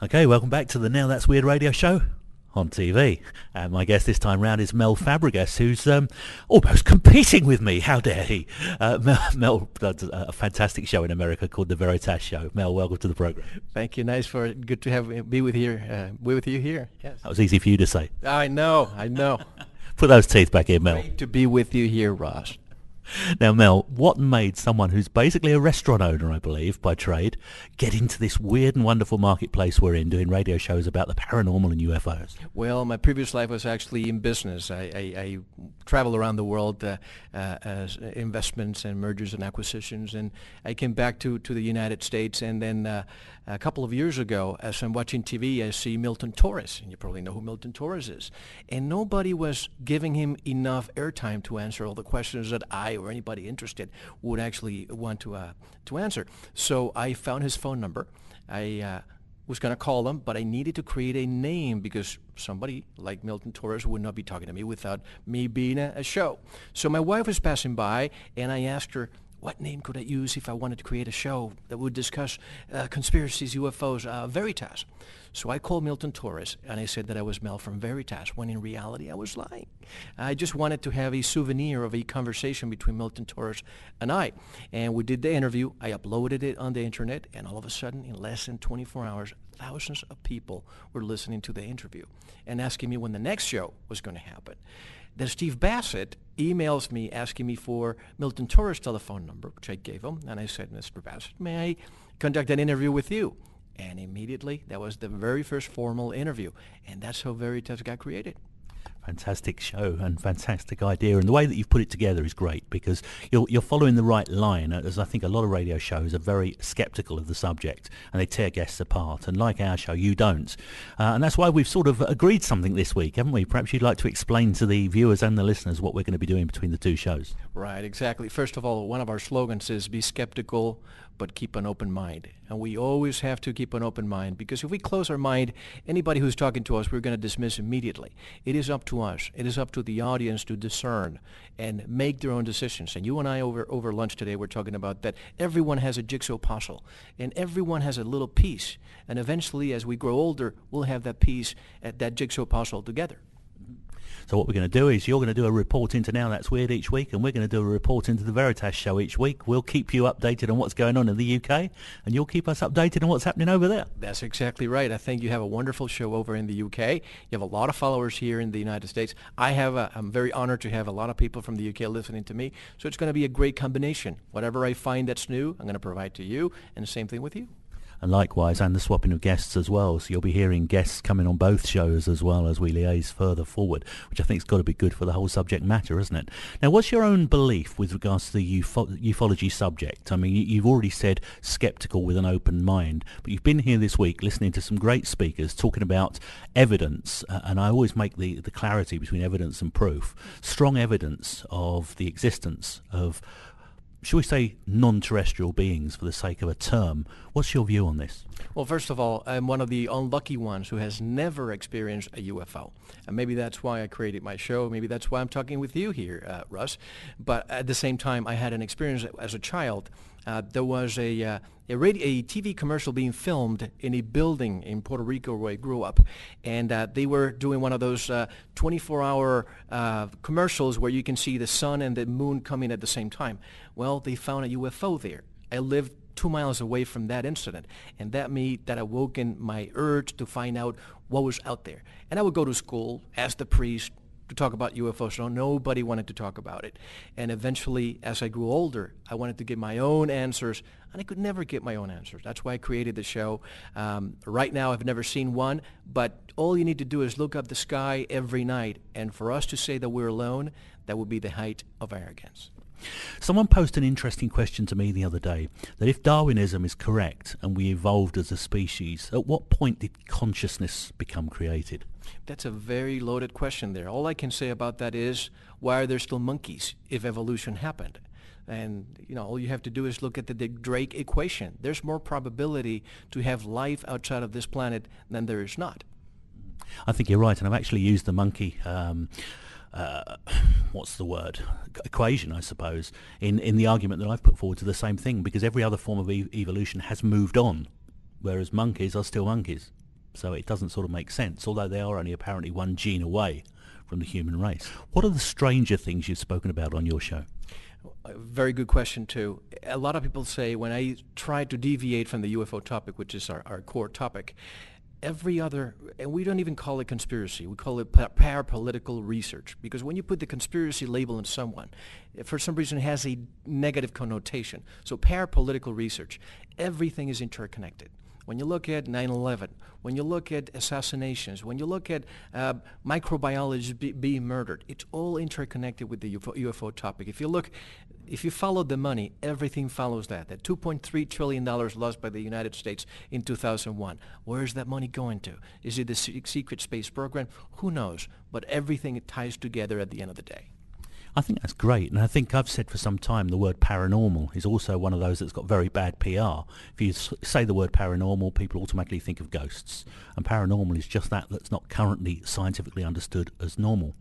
Okay, welcome back to the Now That's Weird radio show on TV. And my guest this time round is Mel Fabregas, who's almost competing with me. How dare he? Mel does a fantastic show in America called the Veritas Show. Mel, welcome to the program. Thank you. Good to be with you here. Yes. That was easy for you to say. I know. Put those teeth back in, Mel. Great to be with you here, Ross. Now, Mel, what made someone who's basically a restaurant owner, I believe, by trade, get into this weird and wonderful marketplace we're in, doing radio shows about the paranormal and UFOs? Well, my previous life was actually in business. I traveled around the world as investments and mergers and acquisitions, and I came back to the United States, and then a couple of years ago, as I'm watching TV, I see Milton Torres, and you probably know who Milton Torres is, and nobody was giving him enough airtime to answer all the questions that I or anybody interested would actually want to answer. So I found his phone number. I was going to call him, but I needed to create a name because somebody like Milton Torres would not be talking to me without me being a show. So my wife was passing by, and I asked her, what name could I use if I wanted to create a show that would discuss conspiracies, UFOs, Veritas? So I called Milton Torres, and I said that I was Mel from Veritas, when in reality I was lying. I just wanted to have a souvenir of a conversation between Milton Torres and I. And we did the interview. I uploaded it on the internet, and all of a sudden, in less than 24 hours, thousands of people were listening to the interview and asking me when the next show was going to happen. Then Steve Bassett emails me asking me for Milton Torres' telephone number, which I gave him, and I said, Mr. Bassett, may I conduct an interview with you? And immediately, that was the very first formal interview, and that's how Veritas got created. Fantastic show and fantastic idea, and the way that you've put it together is great because you're following the right line, as I think a lot of radio shows are very sceptical of the subject and they tear guests apart, and like our show you don't, and that's why we've sort of agreed something this week, haven't we? Perhaps you'd like to explain to the viewers and the listeners what we're going to be doing between the two shows. Right, exactly. First of all, one of our slogans is be skeptical but keep an open mind. And we always have to keep an open mind because if we close our mind, anybody who's talking to us, we're going to dismiss immediately. It is up to us. It is up to the audience to discern and make their own decisions. And you and I over lunch today were talking about that everyone has a jigsaw puzzle and everyone has a little piece. And eventually, as we grow older, we'll have that piece, that jigsaw puzzle together. So what we're going to do is you're going to do a report into Now That's Weird each week, and we're going to do a report into the Veritas Show each week. We'll keep you updated on what's going on in the UK, and you'll keep us updated on what's happening over there. That's exactly right. I think you have a wonderful show over in the UK. You have a lot of followers here in the United States. I'm very honored to have a lot of people from the UK listening to me, so it's going to be a great combination. Whatever I find that's new, I'm going to provide to you, and the same thing with you. And likewise, and the swapping of guests as well. So you'll be hearing guests coming on both shows as well as we liaise further forward, which I think has got to be good for the whole subject matter, isn't it? Now, what's your own belief with regards to the ufology subject? I mean, you've already said sceptical with an open mind, but you've been here this week listening to some great speakers talking about evidence, and I always make the clarity between evidence and proof. Strong evidence of the existence of, shall we say, non-terrestrial beings for the sake of a term. What's your view on this? Well, first of all, I'm one of the unlucky ones who has never experienced a UFO. And maybe that's why I created my show. Maybe that's why I'm talking with you here, Russ. But at the same time, I had an experience as a child. There was a TV commercial being filmed in a building in Puerto Rico where I grew up, and they were doing one of those 24-hour commercials where you can see the sun and the moon coming at the same time. Well, they found a UFO there. I lived 2 miles away from that incident, and that awoke in my urge to find out what was out there. And I would go to school, ask the priest to talk about UFOs. So nobody wanted to talk about it. And eventually, as I grew older, I wanted to get my own answers, and I could never get my own answers. That's why I created the show. Right now, I've never seen one, but all you need to do is look up the sky every night, and for us to say that we're alone, that would be the height of arrogance. Someone posed an interesting question to me the other day, that if Darwinism is correct and we evolved as a species, at what point did consciousness become created? That's a very loaded question there. All I can say about that is, why are there still monkeys if evolution happened? And, all you have to do is look at the Drake equation. There's more probability to have life outside of this planet than there is not. I think you're right, and I've actually used the monkey what's the word, equation, I suppose, in the argument that I've put forward to the same thing, because every other form of evolution has moved on, whereas monkeys are still monkeys. So it doesn't sort of make sense, although they are only apparently one gene away from the human race. What are the stranger things you've spoken about on your show? A very good question, too. A lot of people say when I try to deviate from the UFO topic, which is our core topic, every other, and we don't even call it conspiracy, we call it parapolitical research, because when you put the conspiracy label on someone, for some reason it has a negative connotation. So parapolitical research, everything is interconnected. When you look at 9/11, when you look at assassinations, when you look at microbiologists being murdered, it's all interconnected with the UFO topic. If you follow the money, everything follows that. That $2.3 trillion lost by the United States in 2001. Where is that money going to? Is it the secret space program? Who knows? But everything ties together at the end of the day. I think that's great, and I think I've said for some time the word paranormal is also one of those that's got very bad PR. If you say the word paranormal, people automatically think of ghosts, and paranormal is just that's not currently scientifically understood as normal.